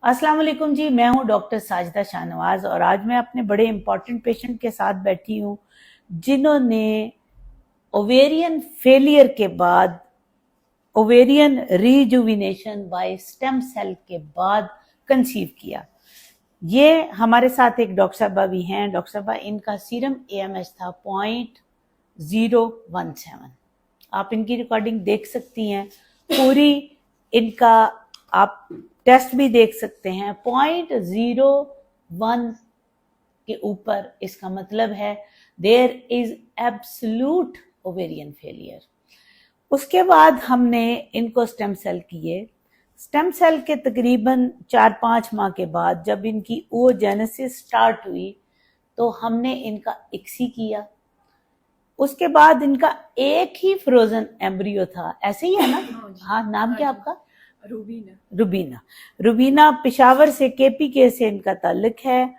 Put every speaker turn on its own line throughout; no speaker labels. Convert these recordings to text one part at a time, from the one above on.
अस्सलाम वालेकुम जी, मैं हूं डॉक्टर साजिदा शाहनवाज और आज मैं अपने बड़े इंपॉर्टेंट पेशेंट के साथ बैठी हूं जिन्होंने ओवेरियन फेलियर के बाद ovarian rejuvenation by stem cell के बाद कंसीव किया। ये हमारे साथ एक डॉक्टर साहबा भी हैं। डॉक्टर साहबा, इनका सीरम AMH था 0.017। आप इनकी रिकॉर्डिंग देख सकती हैं पूरी, इनका आप टेस्ट भी देख सकते हैं। 0.01 के ऊपर, इसका मतलब है there is absolute ovarian failure. उसके बाद हमने इनको स्टेम सेल किए। स्टेम सेल के तकरीबन 4-5 माह के बाद जब इनकी oogenesis स्टार्ट हुई तो हमने इनका ICSI किया। उसके बाद इनका एक ही फ्रोजन एम्ब्रियो था, ऐसे ही है ना? हाँ, नाम क्या आपका? रुबीना पेशावर से, KPK से इनका ताल्लुक है।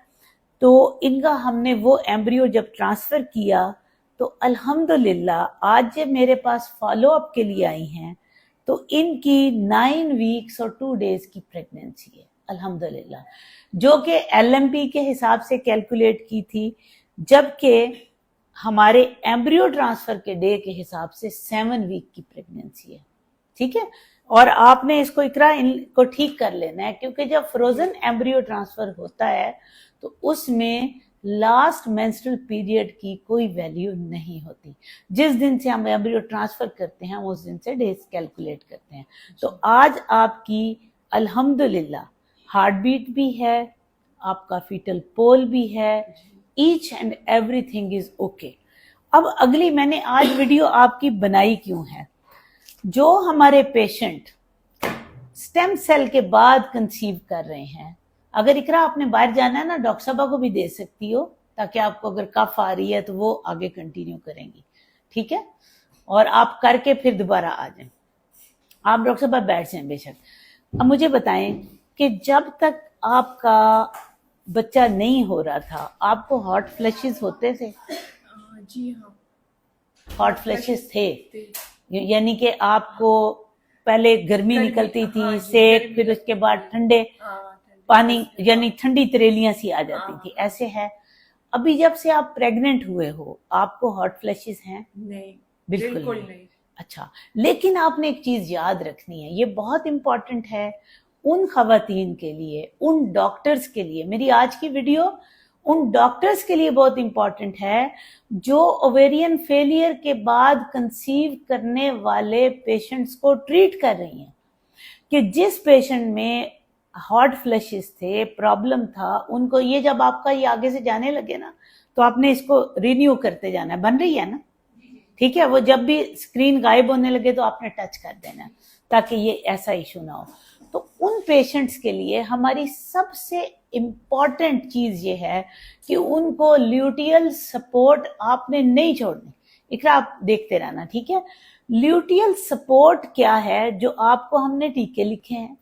तो इनका हमने वो एम्ब्रियो जब ट्रांसफर किया तो अल्हम्दुलिल्लाह आज जब मेरे पास फॉलो अप के लिए आई हैं तो इनकी 9 वीक्स और 2 डेज की प्रेगनेंसी है अल्हम्दुलिल्लाह, जो कि LMP के हिसाब से कैलकुलेट की थी, जबकि हमारे एम्ब्रियो ट्रांसफर के डे के हिसाब से 7 वीक की प्रेगनेंसी है। ठीक है, और आपने इसको इकरा इनको ठीक कर लेना है, क्योंकि जब फ्रोजन एम्ब्रियो ट्रांसफर होता है तो उसमें लास्ट मेंस्ट्रुअल पीरियड की कोई वैल्यू नहीं होती। जिस दिन से हम एम्ब्रियो ट्रांसफर करते हैं उस दिन से डेज कैलकुलेट करते हैं। तो आज आपकी अल्हम्दुलिल्लाह हार्ट बीट भी है, आपका फीटल पोल भी है, each and everything is okay. अब अगली मैंने आज वीडियो आपकी बनाई क्यों है, जो हमारे पेशेंट स्टेम सेल के बाद कंसीव कर रहे हैं। अगर इकरा आपने बाहर जाना है ना, डॉक्टर साहबा को भी दे सकती हो, ताकि आपको अगर कफ आ रही है तो वो आगे कंटिन्यू करेंगी। ठीक है, और आप करके फिर दोबारा आ जाएं। आप डॉक्टर साहबा बैठ जाएं बेशक। अब मुझे बताएं कि जब तक आपका बच्चा नहीं हो रहा था आपको हॉट फ्लैशेस होते थे?
जी हाँ,
हॉट फ्लैशेस थे, यानी कि आपको पहले गर्मी निकलती थी, सेक, फिर उसके बाद ठंडे पानी यानी ठंडी तरेलियां सी आ जाती थी, ऐसे है? अभी जब से आप प्रेग्नेंट हुए हो आपको हॉट फ्लैशेस हैं?
नहीं,
बिल्कुल नहीं। अच्छा, लेकिन आपने एक चीज याद रखनी है, ये बहुत इंपॉर्टेंट है उन खवातीन के लिए, उन डॉक्टर्स के लिए। मेरी आज की वीडियो उन डॉक्टर्स के लिए बहुत इंपॉर्टेंट है जो ओवेरियन फेलियर के बाद कंसीव करने वाले पेशेंट्स को ट्रीट कर रही हैं। कि जिस पेशेंट में हॉट फ्लैशेस थे, प्रॉब्लम था, उनको ये जब आपका ये आगे से जाने लगे ना तो आपने इसको रिन्यू करते जाना है। बन रही है ना? ठीक है, वो जब भी स्क्रीन गायब होने लगे तो आपने टच कर देना ताकि ये ऐसा इशू ना हो। तो उन पेशेंट्स के लिए हमारी सबसे इम्पॉर्टेंट चीज ये है कि उनको ल्यूटियल सपोर्ट आपने नहीं छोड़नी। इकरा आप देखते रहना, ठीक है? ल्यूटियल सपोर्ट क्या है? जो आपको हमने टीके लिखे हैं,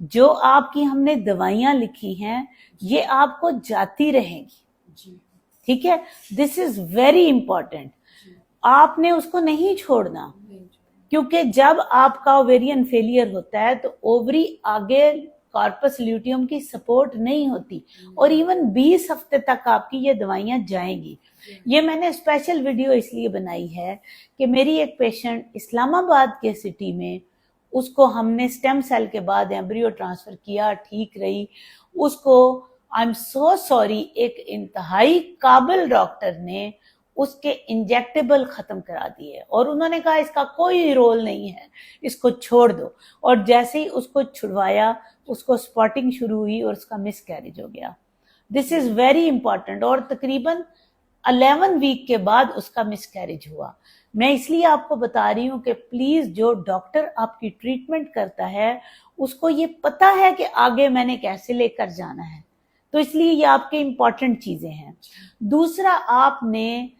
जो आपकी हमने दवाइयां लिखी हैं, ये आपको जाती रहेंगी। ठीक है, दिस इज वेरी इंपॉर्टेंट। आपने उसको नहीं छोड़ना, क्योंकि जब आपका ओवेरियन फेलियर होता है तो ओवरी आगे कॉर्पस ल्यूटियम की सपोर्ट नहीं होती और इवन 20 हफ्ते तक आपकी ये दवाइयां जाएंगी। ये मैंने स्पेशल वीडियो इसलिए बनाई है कि मेरी एक पेशेंट इस्लामाबाद के सिटी में, उसको हमने स्टेम सेल के बाद एम्ब्रियो ट्रांसफर किया, ठीक रही। उसको आई एम सो सॉरी, एक इंतहाई काबिल डॉक्टर ने उसके इंजेक्टेबल खत्म करा दिए और उन्होंने कहा इसका कोई रोल नहीं है, इसको छोड़ दो। और जैसे ही उसको छुड़वाया उसको स्पॉटिंग शुरू हुई और उसका मिस कैरेज हो गया। This is very important. और तकरीबन 11 वीक के बाद उसका मिस कैरेज हुआ। मैं इसलिए आपको बता रही हूँ कि प्लीज जो डॉक्टर आपकी ट्रीटमेंट करता है उसको ये पता है कि आगे मैंने कैसे लेकर जाना है, तो इसलिए ये आपके इंपॉर्टेंट चीजें हैं। दूसरा, आपने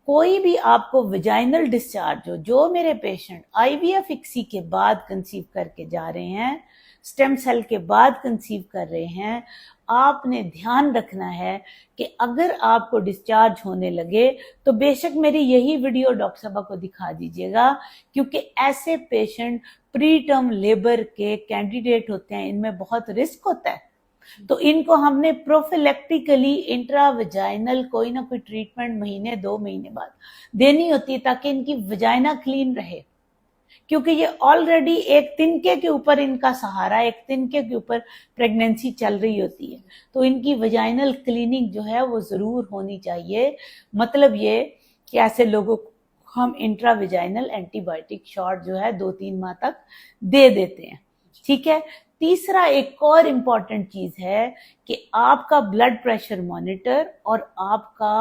कोई भी आपको वेजाइनल डिस्चार्ज हो, जो मेरे पेशेंट IVF ICSI के बाद कंसीव करके जा रहे हैं, स्टेम सेल के बाद कंसीव कर रहे हैं, आपने ध्यान रखना है कि अगर आपको डिस्चार्ज होने लगे तो बेशक मेरी यही वीडियो डॉक्टर साहबा को दिखा दीजिएगा, क्योंकि ऐसे पेशेंट प्री टर्म लेबर के कैंडिडेट होते हैं, इनमें बहुत रिस्क होता है। تو ان کو ہم نے پروفیلیکٹیکلی انٹرا ویجائنل کوئی نہ کوئی ٹریٹمنٹ مہینے 2 مہینے بعد دینی ہوتی ہے تاکہ ان کی ویجائنا کلین رہے، کیونکہ یہ آلریڈی ایک تنکے کے اوپر ان کا سہارا، ایک تنکے کے اوپر پریگننسی چل رہی ہوتی ہے، تو ان کی ویجائنل کلیننگ جو ہے وہ ضرور ہونی چاہیے۔ مطلب یہ کہ ایسے لوگوں کو ہم intra vaginal anti biotic shot جو ہے 2-3 ماہ تک دے دیتے ہیں، ٹھیک ہے۔ تیسرا ایک اور امپورٹنٹ چیز ہے کہ آپ کا بلڈ پریشر مانیٹر اور آپ کا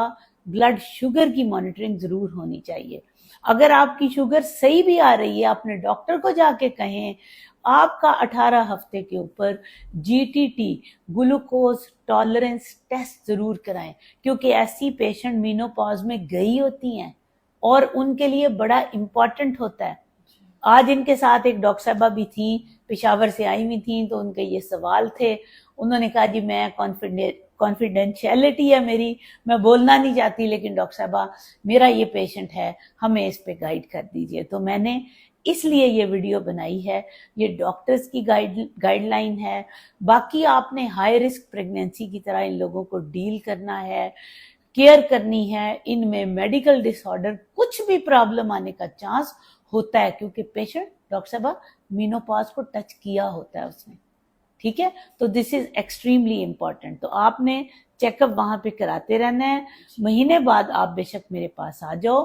بلڈ شوگر کی مانیٹرنگ ضرور ہونی چاہیے۔ اگر آپ کی شوگر صحیح بھی آ رہی ہے، اپنے ڈاکٹر کو جا کے کہیں آپ کا 18 ہفتے کے اوپر G T T glucose tolerance test ضرور کرائیں، کیونکہ ایسی پیشنٹ مینوپاز میں گئی ہوتی ہیں اور ان کے لیے بڑا امپورٹنٹ ہوتا ہے۔ آج ان کے ساتھ ایک ڈاکٹر صاحبہ بھی تھیں، پشاور سے آئی ہوئی تھیں، تو ان کے یہ سوال تھے، انہوں نے کہا جی میں کانفیڈینشیلٹی ہے میری، میں بولنا نہیں چاہتی، لیکن ڈاکٹر صاحبہ میرا یہ پیشنٹ ہے، ہمیں اس پہ گائیڈ کر دیجئے۔ تو میں نے اس لیے یہ ویڈیو بنائی ہے، یہ ڈاکٹرز کی گائیڈ لائن ہے۔ باقی آپ نے ہائی رسک پریگنینسی کی طرح ان لوگوں کو ڈیل کرنا ہے، کیئر کرنی ہے۔ ان میں میڈیکل ڈس آرڈر کچھ بھی پرابلم آنے کا چانس ہوتا ہے، کیونکہ پیشنٹ ڈاکٹر صاحبہ مینوپاز کو ٹچ کیا ہوتا ہے اس نے، ٹھیک ہے۔ تو دس از ایکسٹریملی امپورٹنٹ۔ تو آپ نے چیک اپ وہاں پہ کراتے رہنا ہے، مہینے بعد آپ بے شک میرے پاس آ جاؤ،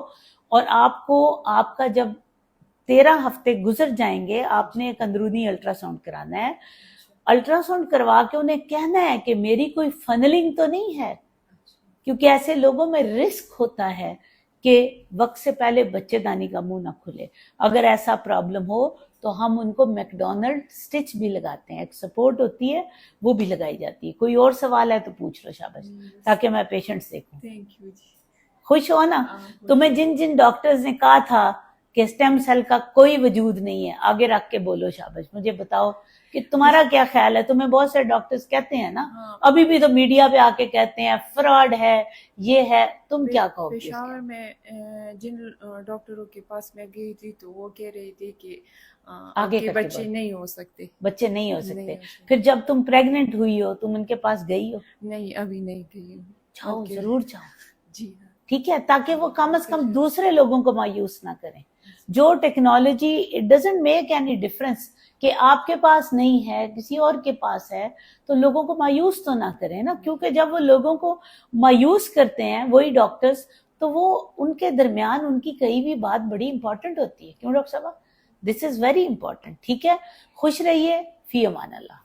اور آپ کو آپ کا جب 13 ہفتے گزر جائیں گے آپ نے ایک اندرونی الٹرا ساؤنڈ کرانا ہے۔ الٹرا ساؤنڈ کروا کے انہیں کہنا ہے کہ میری کوئی فنلنگ تو نہیں ہے، کیونکہ ایسے لوگوں میں رسک ہوتا ہے کہ وقت سے پہلے بچے دانی کا منہ نہ کھلے۔ اگر ایسا پرابلم ہو تو ہم ان کو میکڈونلڈ سٹچ بھی لگاتے ہیں، ایک سپورٹ ہوتی ہے وہ بھی لگائی جاتی ہے۔ کوئی اور سوال ہے تو پوچھ لو شاباش، تاکہ میں پیشنٹس دیکھوں۔
تھینک یو جی۔
خوش ہو نا؟ تمہیں جن ڈاکٹرز نے کہا تھا کہ سٹیم سیل کا کوئی وجود نہیں ہے، آگے رکھ کے بولو شاباش۔ مجھے بتاؤ کہ تمہارا کیا خیال ہے؟ تمہیں بہت سے ڈاکٹرز کہتے ہیں نا، ابھی بھی تو میڈیا پہ آ کے کہتے ہیں فراڈ ہے، یہ ہے، تم کیا کہو گے؟
پشاور میں جن ڈاکٹروں کے پاس میں گئی تھی تو وہ کہہ رہے تھے کہ
آگے
کے بچے نہیں ہو سکتے،
بچے نہیں ہو سکتے۔ پھر جب تم پریگننٹ ہوئی ہو تم ان کے پاس گئی ہو؟
نہیں، ابھی نہیں گئی ہوں۔
جاؤ، ضرور جاؤ،
جی ہاں،
ٹھیک ہے، تاکہ وہ کم از کم دوسرے لوگوں کو مایوس نہ کریں۔ جو technology it doesn't make any difference کہ آپ کے پاس نہیں ہے کسی اور کے پاس ہے، تو لوگوں کو مایوس تو نہ کریں نا، کیونکہ جب وہ لوگوں کو مایوس کرتے ہیں وہی ڈاکٹرز، تو وہ ان کے درمیان ان کی کئی بھی بات بڑی امپورٹنٹ ہوتی ہے۔ کیوں ڈاکٹر صاحبہ؟ دس از ویری امپورٹنٹ، ٹھیک ہے۔ خوش رہیے، فی امان اللہ۔